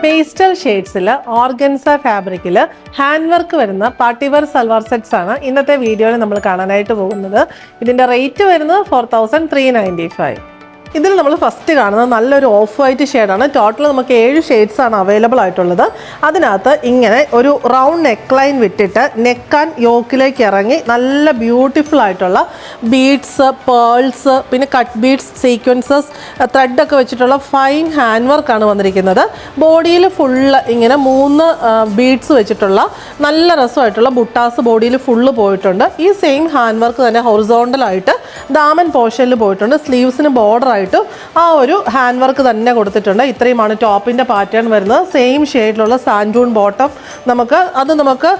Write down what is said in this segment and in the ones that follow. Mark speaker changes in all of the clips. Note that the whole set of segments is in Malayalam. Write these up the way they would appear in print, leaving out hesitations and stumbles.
Speaker 1: പേസ്റ്റൽ ഷെയ്ഡ്സിൽ ഓർഗൻസ ഫാബ്രിക്കിൽ ഹാൻഡ് വർക്ക് വരുന്ന പാർട്ടി വെയർ സൽവാർ സെറ്റ്സ് ആണ് ഇന്നത്തെ വീഡിയോയിൽ നമ്മൾ കാണാനായിട്ട് പോകുന്നത്. ഇതിൻ്റെ റേറ്റ് വരുന്നത് 4395. ഇതിൽ നമ്മൾ ഫസ്റ്റ് കാണുന്നത് നല്ലൊരു ഓഫ് വൈറ്റ് ഷെയ്ഡാണ്. ടോട്ടൽ നമുക്ക് 7 ഷെയ്ഡ്സ് ആണ് അവൈലബിൾ ആയിട്ടുള്ളത്. അതിനകത്ത് ഇങ്ങനെ ഒരു റൗണ്ട് നെക്ക് ലൈൻ വിട്ടിട്ട് നെക്ക് ആൻഡ് യോക്കിലേക്ക് ഇറങ്ങി നല്ല ബ്യൂട്ടിഫുൾ ആയിട്ടുള്ള ബീഡ്സ്, പേൾസ്, പിന്നെ കട്ട് ബീഡ്സ്, സീക്വൻസസ്, ത്രെഡൊക്കെ വെച്ചിട്ടുള്ള ഫൈൻ ഹാൻഡ് വർക്കാണ് വന്നിരിക്കുന്നത്. ബോഡിയിൽ ഫുള്ള് ഇങ്ങനെ 3 ബീഡ്സ് വെച്ചിട്ടുള്ള നല്ല രസമായിട്ടുള്ള ബുട്ടാസ് ബോഡിയിൽ ഫുള്ള് പോയിട്ടുണ്ട്. ഈ സെയിം ഹാൻഡ് വർക്ക് തന്നെ ഹൊറിസോണ്ടലായിട്ട് ദാമൻ പോർഷനിൽ പോയിട്ടുണ്ട്. സ്ലീവ്സിന് ബോർഡർ ആ ഒരു ഹാൻഡ് വർക്ക് തന്നെ കൊടുത്തിട്ടുണ്ട്. ഇത്രയുമാണ് ടോപ്പിൻ്റെ പാറ്റേൺ വരുന്നത്. സെയിം ഷെയ്ഡിലുള്ള സാൻഡൂൺ ബോട്ടം നമുക്ക്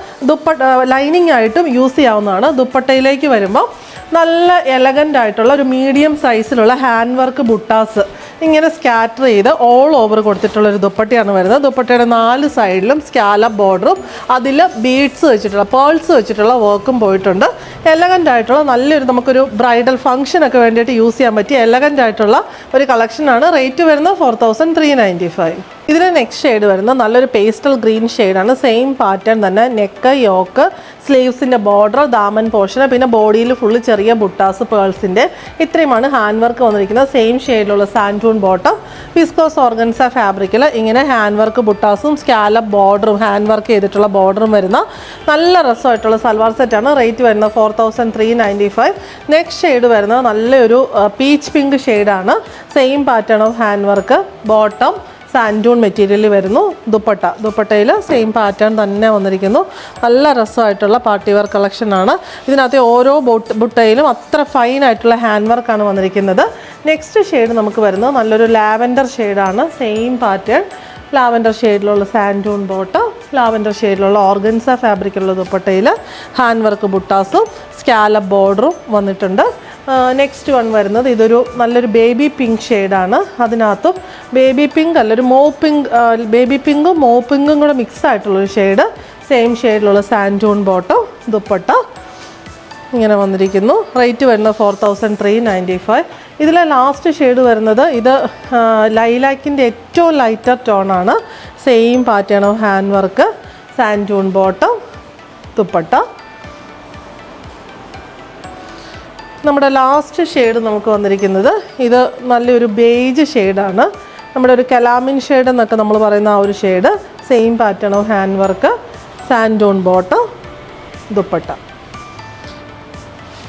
Speaker 1: ലൈനിങ് ആയിട്ടും യൂസ് ചെയ്യാവുന്നതാണ്. ദുപ്പട്ടയിലേക്ക് വരുമ്പോൾ നല്ല എലഗൻ്റ് ആയിട്ടുള്ള ഒരു മീഡിയം സൈസിലുള്ള ഹാൻഡ് വർക്ക് ബുട്ടാസ് ഇങ്ങനെ സ്കാറ്റർ ചെയ്ത് ഓൾ ഓവർ കൊടുത്തിട്ടുള്ളൊരു ദുപ്പട്ടയാണ് വരുന്നത്. ദുപ്പട്ടയുടെ 4 സൈഡിലും സ്കാലപ്പ് ബോർഡറും അതിൽ ബീഡ്സ് വെച്ചിട്ടുള്ള പേൾസ് വെച്ചിട്ടുള്ള വർക്കും പോയിട്ടുണ്ട്. എലഗൻ്റ് ആയിട്ടുള്ള നല്ലൊരു നമുക്കൊരു ബ്രൈഡൽ ഫംഗ്ഷനൊക്കെ വേണ്ടിയിട്ട് യൂസ് ചെയ്യാൻ പറ്റിയ എലഗൻ്റ് ആയിട്ടുള്ള ഒരു കളക്ഷനാണ്. റേറ്റ് വരുന്നത് 4395. ഇതിന് നെക്സ്റ്റ് ഷെയ്ഡ് വരുന്നത് നല്ലൊരു പേസ്റ്റൽ ഗ്രീൻ ഷെയ്ഡാണ്. സെയിം പാറ്റേൺ തന്നെ നെക്ക്, യോക്ക്, സ്ലീവ്സിൻ്റെ ബോർഡർ, ദാമൻ പോർഷൻ, പിന്നെ ബോഡിയിൽ ഫുള്ള് ചെറിയ ബുട്ടാസ് പേൾസിൻ്റെ ഇത്രയുമാണ് ഹാൻഡ് വർക്ക് വന്നിരിക്കുന്നത്. സെയിം ഷെയ്ഡിലുള്ള സാൻഡൂൺ ബോട്ടം, വിസ്കോസ് ഓർഗൻസ ഫാബ്രിക്കിൽ ഇങ്ങനെ ഹാൻഡ് വർക്ക് ബുട്ടാസും സ്കാലപ്പ് ബോർഡറും ഹാൻഡ് വർക്ക് ചെയ്തിട്ടുള്ള ബോർഡറും വരുന്ന നല്ല രസമായിട്ടുള്ള സൽവാർ സെറ്റാണ്. റേറ്റ് വരുന്നത് 4395. നെക്സ്റ്റ് ഷെയ്ഡ് വരുന്നത് നല്ലൊരു പീച്ച് പിങ്ക് ഷെയ്ഡാണ്. Same pattern of hand work, bottom santoon material വരുന്നു. ദുപ്പട്ടയിൽ സെയിം പാറ്റേൺ തന്നെ വന്നിരിക്കുന്നു. നല്ല രസമായിട്ടുള്ള പാർട്ടി വെയർ കളക്ഷനാണ്. ഇതിനകത്ത് ഓരോ ബുട്ടയിലും അത്ര ഫൈൻ ആയിട്ടുള്ള ഹാൻഡ് വർക്കാണ് വന്നിരിക്കുന്നത്. നെക്സ്റ്റ് ഷെയ്ഡ് നമുക്ക് വരുന്നത് നല്ലൊരു ലാവൻഡർ ഷെയ്ഡാണ്. സെയിം പാറ്റേൺ ലാവൻഡർ ഷെയ്ഡിലുള്ള സാൻഡൂൺ ബോട്ടം, ലാവൻഡർ ഷെയ്ഡിലുള്ള ഓർഗൻസ ഫാബ്രിക്കുള്ള ദുപ്പട്ടയിൽ ഹാൻഡ് വർക്ക് ബുട്ടാസും സ്കാലപ്പ് ബോർഡറും വന്നിട്ടുണ്ട്. നെക്സ്റ്റ് വൺ വരുന്നത് ഇതൊരു നല്ലൊരു ബേബി പിങ്ക് ഷെയ്ഡാണ്. അതിനകത്തും ബേബി പിങ്ക് അല്ലൊരു ബേബി പിങ്കും മോ പിങ്കും കൂടെ മിക്സ് ആയിട്ടുള്ളൊരു ഷെയ്ഡ്. സെയിം ഷെയ്ഡിലുള്ള സാൻഡൂൺ ബോട്ടം, ദുപ്പട്ട ഇങ്ങനെ വന്നിരിക്കുന്നു. റേറ്റ് വരുന്നത് 4395. ഇതിലെ ലാസ്റ്റ് ഷെയ്ഡ് വരുന്നത് ഇത് ലൈലാക്കിൻ്റെ ഏറ്റവും ലൈറ്റർ ടോണാണ്. Same pattern of hand work, santoon bottom, dupatta. നമ്മുടെ ലാസ്റ്റ് ഷെയ്ഡ് നമുക്ക് വന്നിരിക്കുന്നത് ഇത് നല്ലൊരു ബേജ് ഷെയ്ഡാണ്. നമ്മുടെ ഒരു കലാമിൻ ഷെയ്ഡ് എന്നൊക്കെ നമ്മൾ പറയുന്ന ആ ഒരു shade. Same pattern of hand work, santoon bottom, dupatta.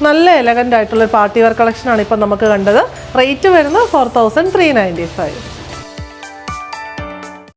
Speaker 1: നല്ല എലഗൻ്റ് ആയിട്ടുള്ള പാർട്ടി വെയർ കളക്ഷനാണ് ഇപ്പം നമുക്ക് കണ്ടത്. റേറ്റ് വരുന്നത് 4395.